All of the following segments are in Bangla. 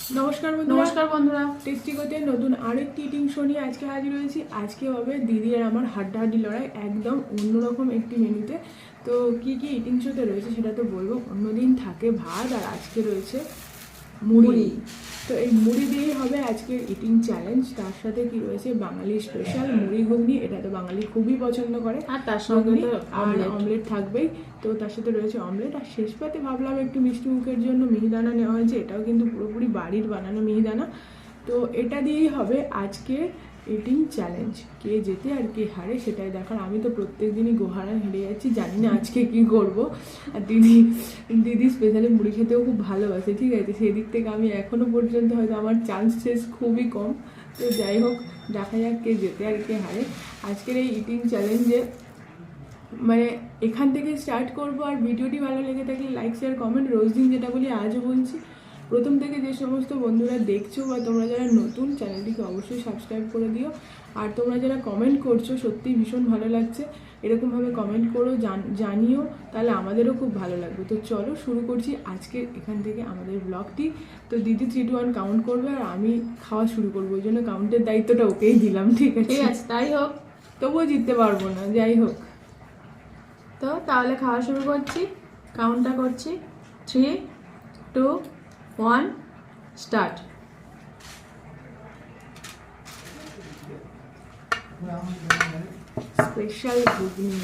নমস্কার বন্ধুরা, টেস্টি গোতে নতুন আরেকটি ইটিং শো নিয়ে আজকে হাজির হয়েছি। আজকে হবে দিদি আর আমার হাড্ডাহাড্ডি লড়াই, একদম অন্যরকম একটি মেনুতে। তো কি কি ইটিং শোতে রয়েছে সেটা তো বলবো। অন্যদিন থাকে ভাত আর আজকে রয়েছে মুড়ি। তো এই মুড়ি দিয়েই হবে আজকের ইটিং চ্যালেঞ্জ। তার সাথে কি রয়েছে বাঙালি স্পেশাল মুড়ি ঘুগনি, এটা তো বাঙালি খুবই পছন্দ করে। আর তার সঙ্গে তো অমলেট থাকবেই। তো তার সাথে রয়েছে অমলেট, আর শেষ পাতে ভাবলাম একটু মিষ্টি মুখের জন্য মিহিদানা নেওয়া হয়েছে। এটাও কিন্তু পুরোপুরি বাড়ির বানানো মিহিদানা। তো এটা দিয়েই হবে আজকে ইটিং চ্যালেঞ্জ। কে জেতে আর কে হারে সেটাই দেখার। আমি তো প্রত্যেক দিনই গোহারা হেরে যাচ্ছি, জানি না আজকে কি করব। আর দিদি স্পেশালি মুড়ি খেতেও খুব ভালোবাসে, ঠিক আছে। সেই দিক থেকে আমি এখনও পর্যন্ত হয়তো আমার চান্সেস খুবই কম। তো যাই হোক, দেখা যাক কে জেতে আর কে হারে আজকের এই ইটিং চ্যালেঞ্জে। মানে এখান থেকে স্টার্ট করব। আর ভিডিওটি ভালো লেগে থাকলে লাইক শেয়ার কমেন্ট রোজ দিন, যেটা বলি আজও বলছি। প্রথম থেকে যে সমস্ত বন্ধুরা দেখছো বা তোমরা যারা নতুন, চ্যানেলটিকে অবশ্যই সাবস্ক্রাইব করে দিও। আর তোমরা যারা কমেন্ট করছো সত্যিই ভীষণ ভালো লাগছে। এরকমভাবে কমেন্ট করো, জানিও, তাহলে আমাদেরও খুব ভালো লাগবে। তো চলো শুরু করছি আজকে এখান থেকে আমাদের ব্লগটি। তো দিদি 3, 2, 1 কাউন্ট করবে আর আমি খাওয়া শুরু করবো, ওই জন্য কাউন্টের দায়িত্বটা ওকেই দিলাম, ঠিক আছে। ঠিক আছে, তাই হোক। তবুও জিততে পারবো না, যাই হোক। তো তাহলে খাওয়া শুরু করছি, কাউন্টটা করছি। 3, 2, 1 স্টার্ট। স্পেশাল ঘুগনি।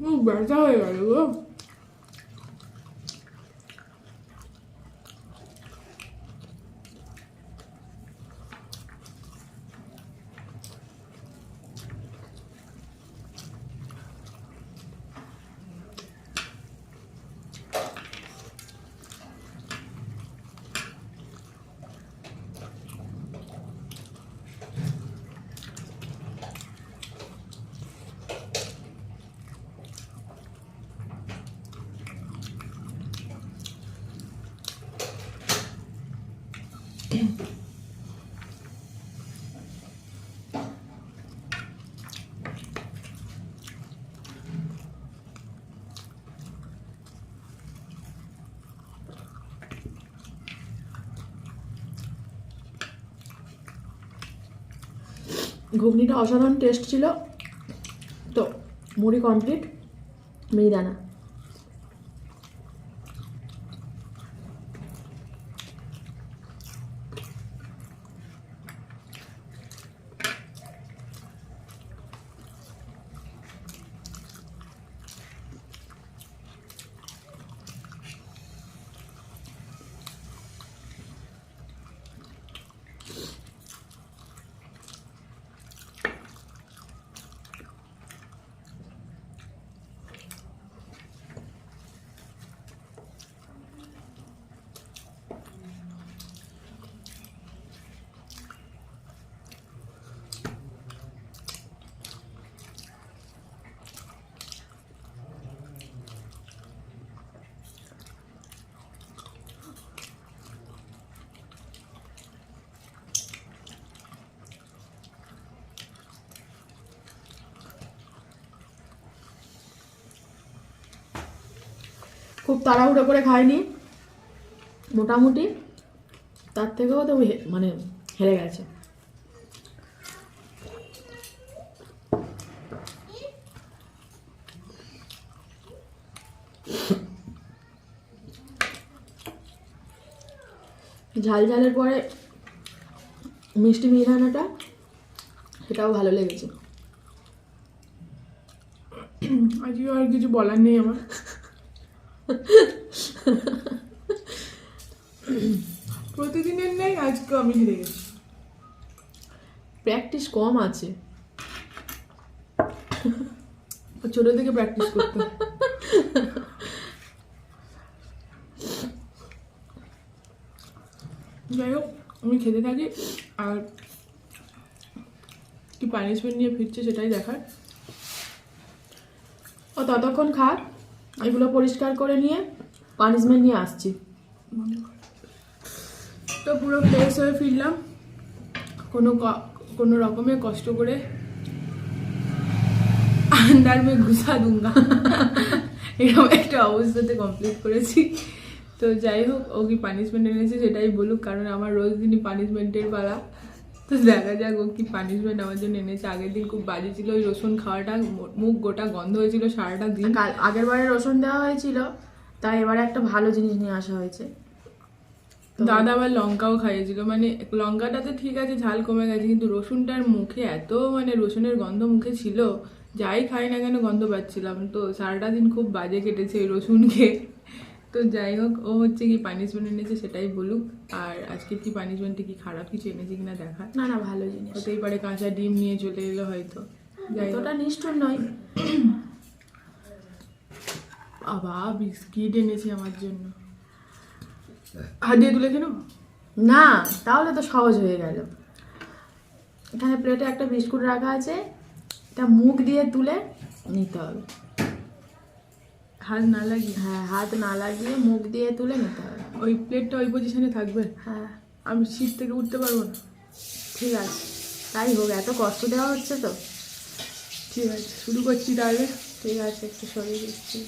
মুখ ব্যথা হয়ে গেল গো। ঘুগনিটা অসাধারণ টেস্ট ছিল। তো মুড়ি কমপ্লিট, মিহিদানা। খুব তাড়াহুড়ো করে খাইনি, মোটামুটি তার থেকেও তো মানে হেরে গেছে। ঝাল ঝালের পরে মিষ্টি মিহিদানাটা, সেটাও ভালো লেগেছে। আজকে আর কিছু বলার নেই আমার। প্রতিদিনের নেই, আজকে আমি হেরে গেছি। প্র্যাকটিস কম আছে, ছোট থেকে প্র্যাকটিস করতে হয়। যাই হোক, আমি খেতে থাকি, আর কি পানিশমেন্ট নিয়ে ফিরছে সেটাই দেখার। ও ততক্ষণ খাক, এগুলো পরিষ্কার করে নিয়ে পানিশমেন্ট নিয়ে আসছি। তো পুরো ফ্রেশ হয়ে ফিরলাম, কোনো রকমে কষ্ট করে আন্ডার মে ঘুষা দুঙ্গা এরকম একটা অবস্থাতে কমপ্লিট করেছি। তো যাই হোক, ও কি পানিশমেন্ট এনেছে সেটাই বলুক, কারণ আমার রোজ দিনই পানিশমেন্টের পালা। তো দেখা যাক ও কি পানিশমেন্ট আমার জন্য এনেছে। আগের দিন খুব বাজে ছিল ওই রসুন খাওয়াটা, মুখ গোটা গন্ধ হয়েছিল সারাটা দিন। আগের বারে রসুন দেওয়া হয়েছিল, তাই এবারে একটা ভালো জিনিস নিয়ে আসা হয়েছে। দাদা আবার লঙ্কাও খাইয়েছিল, মানে লঙ্কাটাতে ঠিক আছে ঝাল কমে গেছে, কিন্তু রসুনটার মুখে এত মানে রসুনের গন্ধ মুখে ছিল, যাই খাই না কেন গন্ধ পাচ্ছিলাম। তো সারাটা দিন খুব বাজে কেটেছে ওই রসুন খেয়ে। তো যাই হোক, ও হচ্ছে কি পানিশমেন্ট এনেছে সেটাই বলুক। আর আজকে কি পানিশমেন্টে কি খারাপ কিছু এনেছে কিনা দেখা। না না, ভালো জিনিস হতেই পারে কাঁচা ডিম নিয়ে চলে এলো হয়তো, যাই হোক। এতটা নিষ্ঠুর নয়। বাবা বিস্কিট এনেছে আমার জন্য, হাত দিয়ে তুলে কেন? না, তাহলে তো সহজ হয়ে গেল। এখানে প্লেটে একটা বিস্কুট রাখা আছে, এটা মুখ দিয়ে তুলে নিতে হবে। হাত না লাগিয়ে? হ্যাঁ, হাত না লাগিয়ে মুখ দিয়ে তুলে নিতে হবে। ওই প্লেটটা ওই পজিশনে থাকবে? হ্যাঁ, আমি সিট থেকে উঠতে পারবো না। ঠিক আছে, তাই হোক, এত কষ্ট দেওয়া হচ্ছে তো। ঠিক আছে, শুরু করছি তাহলে। ঠিক আছে, একটু সরিয়ে দিচ্ছি।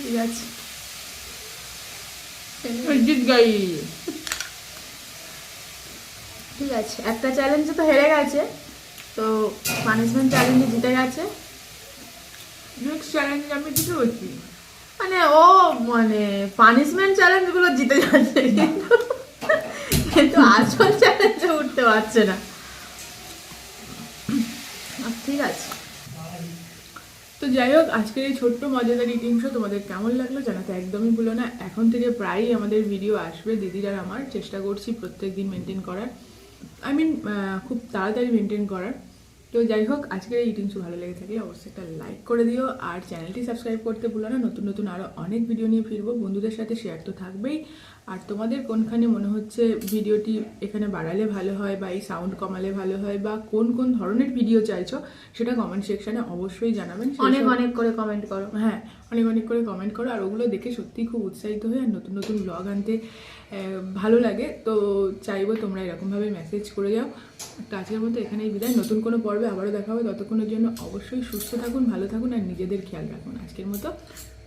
ঠিক আছে জিত গাই। ঠিক আছে, একটা চ্যালেঞ্জে তো হেরে গেছে, তো পানিশমেন্ট চ্যালেঞ্জে জিতে গেছে। নেক্সট চ্যালেঞ্জ আমি কিছু বলছি। মানে ও মানে পানিশমেন্ট চ্যালেঞ্জগুলো জিতে যাচ্ছে, কিন্তু আসল চ্যালেঞ্জে উঠতে পারছে না। ঠিক আছে, তো যাই হোক, আজকের এই ছোট্ট মজাদার ইটিং শো তোমাদের কেমন লাগলো জানাতে একদমই ভুলো না। এখন থেকে প্রায়ই আমাদের ভিডিও আসবে দিদির আর আমার, চেষ্টা করছি প্রত্যেক দিন মেনটেন করার, খুব তাড়াতাড়ি মেনটেন করার। তো যাই হোক, আজকের এই ইটিং শো ভালো লেগে থাকলে অবশ্যই একটা লাইক করে দিও, আর চ্যানেলটি সাবস্ক্রাইব করতে ভুলো না। নতুন নতুন আরও অনেক ভিডিও নিয়ে ফিরবো, বন্ধুদের সাথে শেয়ার তো থাকবেই। আর তোমাদের কোনখানে মনে হচ্ছে ভিডিওটি এখানে বাড়ালে ভালো হয়, বা এই সাউন্ড কমালে ভালো হয়, বা কোন কোন ধরনের ভিডিও চাইছো সেটা কমেন্ট সেকশনে অবশ্যই জানাবেন। অনেক অনেক করে কমেন্ট করো। হ্যাঁ, অনেক অনেক করে কমেন্ট করো, আর ওগুলো দেখে সত্যিই খুব উৎসাহিত হই, আর নতুন নতুন ব্লগ আনতে ভালো লাগে। তো চাইবো তোমরা এরকমভাবে মেসেজ করে যাও। তো আজকের মতো এখানেই বিদায়, নতুন কোনো পর্বে আবারও দেখা হবে। ততক্ষণের জন্য অবশ্যই সুস্থ থাকুন, ভালো থাকুন, আর নিজেদের খেয়াল রাখুন। আজকের মতো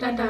টাটা।